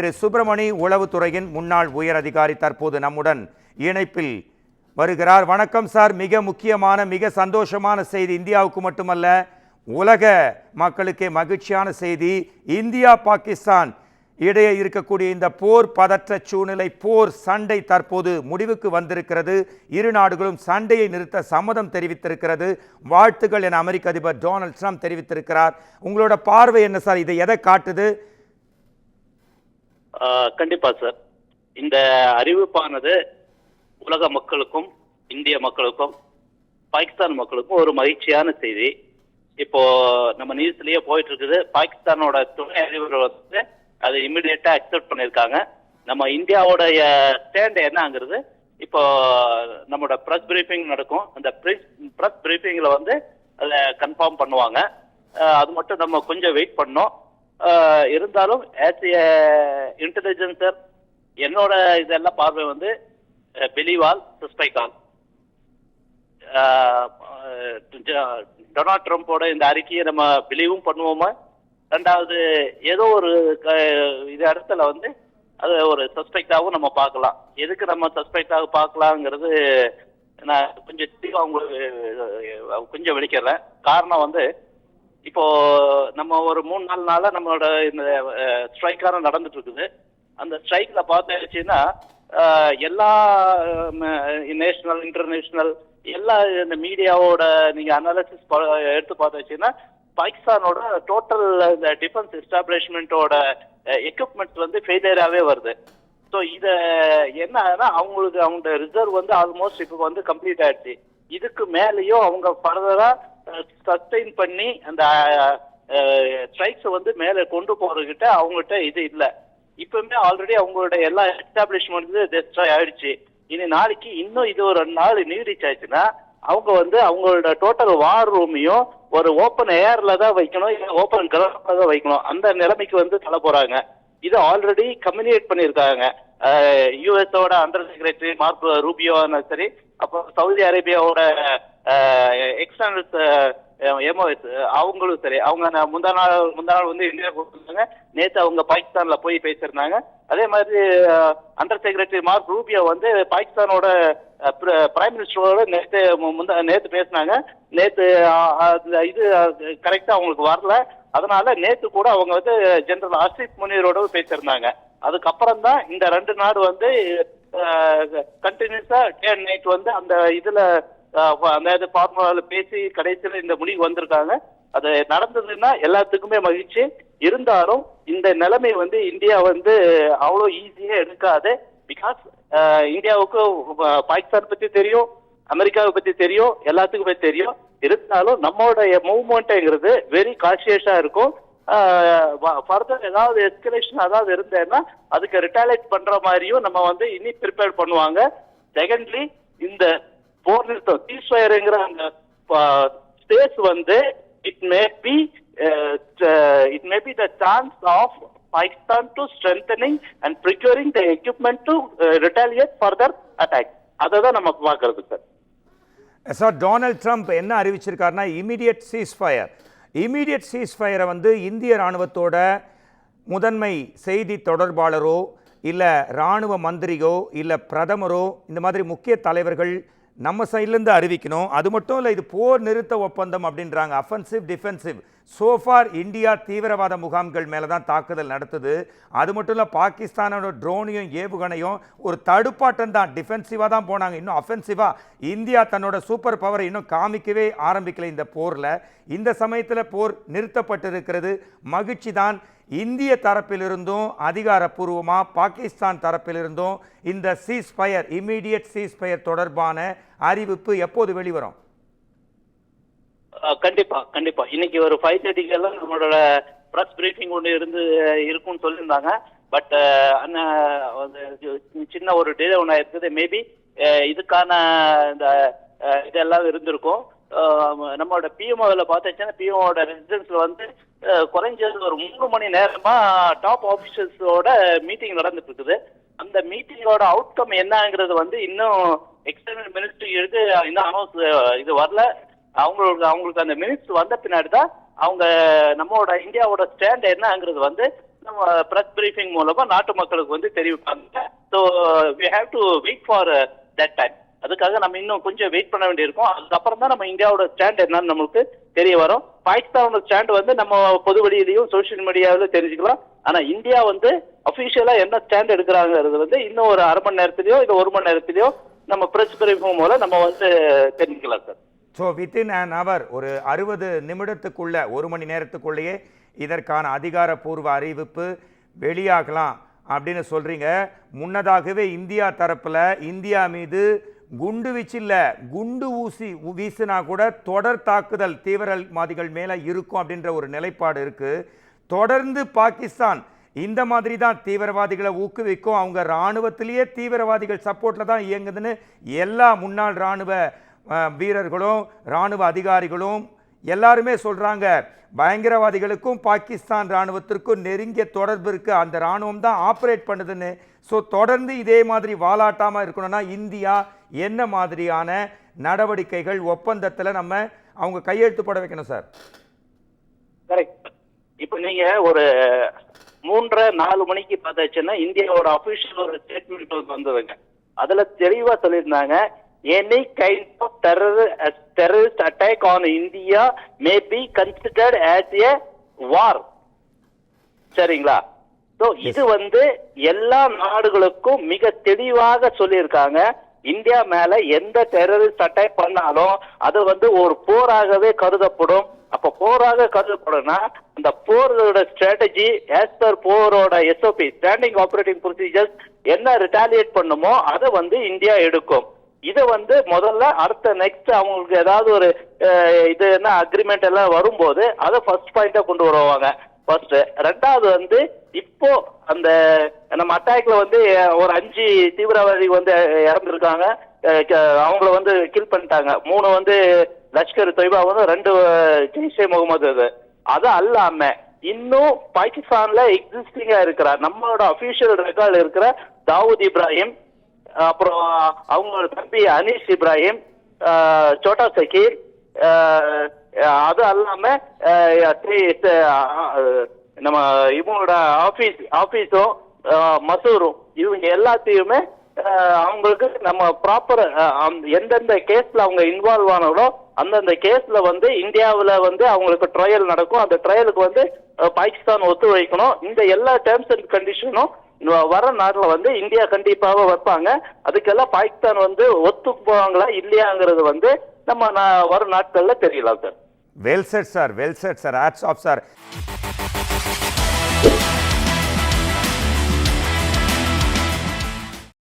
திரு சுப்பிரமணி உளவுத்துறையின் முன்னாள் உயர் அதிகாரி தற்போது நம்முடன் இணைப்பில் வருகிறார். வணக்கம் சார். மிக முக்கியமான மிக சந்தோஷமான செய்தி, இந்தியாவுக்கு மட்டுமல்ல உலக மக்களுக்கே மகிழ்ச்சியான செய்தி. இந்தியா பாகிஸ்தான் இடையே இருக்கக்கூடிய இந்த போர் பதற்ற சூழ்நிலை, போர் சண்டை தற்போது முடிவுக்கு வந்திருக்கிறது. இரு நாடுகளும் சண்டையை நிறுத்த சம்மதம் தெரிவித்திருக்கிறது. வாழ்த்துக்கள் என அமெரிக்க அதிபர் டொனால்ட் ட்ரம்ப் தெரிவித்திருக்கிறார். உங்களோட பார்வை என்ன சார்? இதை எதை காட்டுது? கண்டிப்பா சார், இந்த அறிவிப்பானது உலக மக்களுக்கும் இந்திய மக்களுக்கும் பாகிஸ்தான் மக்களுக்கும் ஒரு மகிழ்ச்சியான செய்தி. இப்போ நம்ம நியூஸ்லயே போயிட்டு இருக்குது. பாகிஸ்தானோட துணை அதிபர் வந்து அதை இமிடியேட்டா அக்செப்ட் பண்ணியிருக்காங்க. நம்ம இந்தியாவோடைய ஸ்டாண்ட் என்னங்கிறது இப்போ நம்மளோட பிரஸ் பிரீஃபிங் நடக்கும். அந்த பிரஸ் பிரீஃபிங்ல வந்து அதை கன்ஃபார்ம் பண்ணுவாங்க. அது மட்டும் நம்ம கொஞ்சம் வெயிட் பண்ணோம். இருந்தாலும் ஆஸ் ஏ இன்டெலிஜென்சர் என்னோட இதெல்லாம் பார்வை வந்து believe all suspect all. Donald ட்ரம்போட இந்த அறிக்கையை நம்ம பிலீவும் பண்ணுவோமா, ரெண்டாவது ஏதோ ஒரு இது இடத்துல வந்து அது ஒரு சஸ்பெக்டாகவும் நம்ம பார்க்கலாம். எதுக்கு நம்ம சஸ்பெக்டாக பார்க்கலாங்கிறது நான் கொஞ்சம் தெளிவாக உங்களுக்கு கொஞ்சம் விளக்கிறேன். காரணம் வந்து இப்போ நம்ம ஒரு 3-4 நாளா நம்மளோட இந்த ஸ்ட்ரைக்கான நடந்துட்டு இருக்குது. அந்த ஸ்ட்ரைக்ல பார்த்தாச்சுன்னா எல்லா நேஷனல் இன்டர்நேஷனல் எல்லா இந்த மீடியாவோட நீங்க அனாலிசிஸ் எடுத்து பார்த்தாச்சுன்னா பாகிஸ்தானோட டோட்டல் இந்த டிஃபென்ஸ் எஸ்டாப்ளிஷ்மெண்டோட எக்யூப்மெண்ட்ஸ் வந்து ஃபெயிலியராகவே வருது. ஸோ இதை என்ன ஆகுதுன்னா அவங்களுக்கு அவங்க ரிசர்வ் வந்து ஆல்மோஸ்ட் இப்போ வந்து கம்ப்ளீட் ஆயிடுச்சு. இதுக்கு மேலேயும் அவங்க ஃபர்தரா சஸ்டெயின் பண்ணி அந்த ஸ்ட்ரைக்ஸ் வந்து மேலே கொண்டு போறதுக்கிட்ட அவங்ககிட்ட இது இல்லை. இப்பவுமே ஆல்ரெடி அவங்களோட எல்லா எஸ்டாப்ளிஷ்மெண்ட் டெஸ்ட்ராய் ஆயிடுச்சு. இனி நாளைக்கு இன்னும் இது ஒரு 2 நாள் நீடிச்சாச்சுன்னா அவங்க வந்து அவங்களோட டோட்டல் வார் ரூமையும் ஒரு ஓப்பன் ஏர்ல தான் வைக்கணும், இல்லை ஓப்பன் கிரவுண்ட்ல தான் வைக்கணும். அந்த நிலைமைக்கு வந்து தள்ள போறாங்க. இது ஆல்ரெடி கம்யூனிகேட் பண்ணியிருக்காங்க. யூஎஸோட அண்டர் செக்ரட்டரி மார்க் ரூபியோ சரி, அப்புறம் சவுதி அரேபியாவோட எக்ஸ்டர்னல்ஸ் எம்ஓஎஸ் அவங்களும் சரி, அவங்க முந்தா நாள் வந்து இந்தியா கொடுத்துருந்தாங்க. நேற்று அவங்க பாகிஸ்தான்ல போய் பேசியிருந்தாங்க. அதே மாதிரி அண்டர் செக்ரட்டரி மார்க் ரூபியோ வந்து பாகிஸ்தானோட பிரைம் மினிஸ்டரோட நேற்று பேசினாங்க. நேற்று இது கரெக்டா அவங்களுக்கு வரல. அதனால நேற்று கூட அவங்க வந்து ஜெனரல் ஆசிப் முனீரோட பேசியிருந்தாங்க. அதுக்கப்புறம் தான் இந்த 2 நாடு வந்து கண்டினியூஸா டே அண்ட் நைட் வந்து அந்த இதுல அந்த ஃபார்முலால பேசி கடைசியில் இந்த முடிவு வந்திருக்காங்க. அது நடந்ததுன்னா எல்லாத்துக்குமே மகிழ்ச்சி. இருந்தாலும் இந்த நிலைமை வந்து இந்தியா வந்து அவ்வளோ ஈஸியா எடுக்காது. பிகாஸ் இந்தியாவுக்கு பாகிஸ்தான் பத்தி தெரியும், அமெரிக்காவை பத்தி தெரியும், எல்லாத்துக்குமே தெரியும். இருந்தாலும் நம்மளுடைய மூவ்மெண்ட்ங்கிறது வெரி கான்சியஸா இருக்கும். ஃபர்தர் ஏதாவது எஸ்கலேஷன் அதாவது இருந்தேன்னா அதுக்கு ரிட்டாலியேட் பண்ற மாதிரியும் நம்ம வந்து இனி ப்ரிப்பேர் பண்ணுவாங்க. செகண்ட்லி, இந்த போர் நிறுத்தம் சீஸ்ஃபயர்ங்கிற அந்த ஸ்பேஸ் வந்து it may be the chance of Pakistan to strengthening and procuring the equipment to retaliate further attack. அததான் நம்ம பார்க்கிறது சார். சார், டொனால்ட் ட்ரம்ப் என்ன அறிவிச்சிருக்காருன்னா இமீடியட் சீஸ்ஃபயரை வந்து இந்திய இராணுவத்தோட முதன்மை செய்தி தொடர்பாளரோ இல்லை இராணுவ மந்திரியோ இல்லை பிரதமரோ இந்த மாதிரி முக்கிய தலைவர்கள் நம்ம சைட்லேருந்து அறிவிக்கணும். அது மட்டும் இல்லை, இது போர் நிறுத்த ஒப்பந்தம் அப்படின்றாங்க. Offensive defensive. சோஃபார் இந்தியா தீவிரவாத முகாம்கள் மேலே தான் தாக்குதல் நடத்துது. அது மட்டும் இல்லை, பாகிஸ்தானோட ட்ரோனையும் ஏவுகணையும் ஒரு தடுப்பாட்டம் தான், டிஃபென்சிவாக தான் போனாங்க. இன்னும் அஃபென்சிவாக இந்தியா தன்னோட சூப்பர் பவரை இன்னும் காமிக்கவே ஆரம்பிக்கல இந்த போரில். இந்த சமயத்தில் போர் நிறுத்தப்பட்டிருக்கிறது, மகிழ்ச்சி தான். இந்திய தரப்பிலிருந்தும் அதிகாரப்பூர்வமாக பாகிஸ்தான் தரப்பிலிருந்தும் இந்த சீஸ்ஃபயர் இமீடியட் சீஸ்ஃபயர் தொடர்பான அறிவிப்பு எப்போது வெளிவரும்? கண்டிப்பா இன்னைக்கு ஒரு 5:30 நம்மளோட பிரஸ் பிரீஃபிங் ஒன்று இருக்கும்னு சொல்லியிருந்தாங்க. பட் சின்ன ஒரு டிலே ஒன்று இருக்குது. மேபி இதுக்கான இந்த இதெல்லாம் இருந்திருக்கும். நம்மளோட பிஎம்ஓல பார்த்தாச்சுன்னா பிஎம்ஓட ரெசிடென்ஸ்ல வந்து குறைஞ்சது ஒரு 3 மணி நேரமா டாப் ஆபீசர்ஸோட மீட்டிங் நடந்துட்டு இருக்குது. அந்த மீட்டிங்கோட அவுட்கம் என்னங்கிறது வந்து இன்னும் எக்ஸ்டர்னல் மினிஸ்ட்ரி இருக்கு, இன்னும் அனௌன்ஸ் இது வரல. அவங்களுக்கு அந்த மினிட்ஸ் வந்த பின்னாடி தான் அவங்க நம்மளோட இந்தியாவோட ஸ்டாண்ட் என்னங்கிறது வந்து நம்ம பிரஸ் பிரீஃபிங் மூலமா நாட்டு மக்களுக்கு வந்து தெரிவிப்பாங்க. So we have to wait for that time. அதுக்காக நம்ம இன்னும் கொஞ்சம் வெயிட் பண்ண வேண்டியிருக்கும். அதுக்கப்புறம் தான் நம்ம இந்தியாவோட ஸ்டாண்ட் என்னன்னு நம்மளுக்கு தெரிய வரும். பாகிஸ்தானோட ஸ்டாண்ட் வந்து நம்ம பொது வெளியிலையும் சோசியல் மீடியாவிலும் தெரிஞ்சுக்கலாம். ஆனா இந்தியா வந்து அபிஷியலா என்ன ஸ்டாண்ட் எடுக்கிறாங்கிறது வந்து இன்னும் ஒரு அரை மணி நேரத்திலயோ இல்லை 1 மணி நேரத்திலயோ நம்ம பிரஸ் பிரீஃபிங் மூலம் நம்ம வந்து தெரிஞ்சுக்கலாம் sir. So within an hour ஒரு 60 நிமிடத்துக்குள்ள 1 மணி நேரத்துக்குள்ளேயே இதற்கான அதிகாரப்பூர்வ அறிவிப்பு வெளியாகலாம் அப்படின்னு சொல்றீங்க. முன்னதாகவே இந்தியா தரப்புல இந்தியா மீது குண்டு வீச்சில்ல குண்டு ஊசி வீசினா கூட தொடர் தாக்குதல் தீவிரவாதிகள் மேல இருக்கும் அப்படின்ற ஒரு நிலைப்பாடு இருக்கு. தொடர்ந்து பாகிஸ்தான் இந்த மாதிரி தான் தீவிரவாதிகளை ஊக்குவிக்கும், அவங்க இராணுவத்திலேயே தீவிரவாதிகள் சப்போர்ட்ல தான் இயங்குதுன்னு எல்லா முன்னாள் இராணுவ வீரர்களும் இராணுவ அதிகாரிகளும் எல்லாருமே சொல்றாங்க. பயங்கரவாதிகளுக்கும் பாகிஸ்தான் இராணுவத்திற்கும் நெருங்கிய தொடர்பு இருக்கு, அந்த இராணுவம் தான் ஆப்ரேட் பண்ணுதுன்னு. ஸோ தொடர்ந்து இதே மாதிரி வாலாட்டாம இருக்கணும்னா இந்தியா என்ன மாதிரியான நடவடிக்கைகள் ஒப்பந்தத்தில் நம்ம அவங்க கையெழுத்து போட வைக்கணும் சார்? கரெக்ட். இப்போ நீங்க ஒரு 3-4 மணிக்கு பார்த்தாச்சுன்னா இந்தியாவோட அபிஷியல் ஒரு ஸ்டேட்மெண்ட் வந்ததுங்க. அதுல தெளிவா சொல்லியிருந்தாங்க, any kind of terrorist attack on India may be considered as a war. சரிங்களா? ஸோ இது வந்து எல்லா நாடுகளுக்கும் மிக தெளிவாக சொல்லியிருக்காங்க. இந்தியா மேல எந்த டெரரிஸ்ட் அட்டாக் பண்ணாலும் அது வந்து ஒரு போராகவே கருதப்படும். அப்ப போராக கருதப்படும்னா அந்த போரோட ஸ்ட்ராட்டஜி ஆஸ் பர் போரோட SOP ஸ்டாண்டிங் ஆபரேட்டிங் ப்ரொசீஜர்ஸ் என்ன ரிட்டாலியேட் பண்ணுமோ அதை வந்து இந்தியா எடுக்கும். இதை வந்து முதல்ல அடுத்த நெக்ஸ்ட் அவங்களுக்கு ஏதாவது ஒரு இது என்ன அக்ரிமெண்ட் எல்லாம் வரும்போது அதை ஃபர்ஸ்ட் பாயிண்டா கொண்டு வருவாங்க. ஃபர்ஸ்ட். ரெண்டாவது வந்து இப்போ அந்த நம்ம அட்டாக்ல வந்து ஒரு 5 தீவிரவாதி வந்து இறந்துருக்காங்க, அவங்கள வந்து கில் பண்ணிட்டாங்க. 3 வந்து லஷ்கர் தொய்பா வந்து 2 ஜெய்ஷே முகமது. அது அல்லாம இன்னும் பாகிஸ்தான்ல எக்ஸிஸ்டிங்கா இருக்கிற நம்மளோட அபிஷியல் ரெக்கார்டு இருக்கிற தாவூத் இப்ராஹிம், அப்புறம் அவங்களோட தம்பி அனீஸ் இப்ராஹிம், சோட்டா சக்கீர், அது அல்லாம நம்ம இவங்களோட ஆபீஸும் மசூரும் இவங்க எல்லாத்தையுமே அவங்களுக்கு நம்ம ப்ராப்பர் எந்தெந்த கேஸ்ல அவங்க இன்வால்வ் ஆனாங்களோ அந்தந்த கேஸ்ல வந்து இந்தியாவில் வந்து அவங்களுக்கு ட்ரையல் நடக்கும். அந்த ட்ரையலுக்கு வந்து பாகிஸ்தான் ஒத்துழைக்கணும். இந்த எல்லா டேர்ம்ஸ் அண்ட் கண்டிஷனும் வர நாட்டில் வந்து இந்தியா கண்டிப்பாக வைப்பாங்க. அதுக்கெல்லாம் பாகிஸ்தான் வந்து ஒத்துக்குவாங்களா இல்லையாங்கிறது வந்து நம்ம வரும் நாட்கள்ல தெரியலாம் sir. Well set sir, well set sir, hats off sir.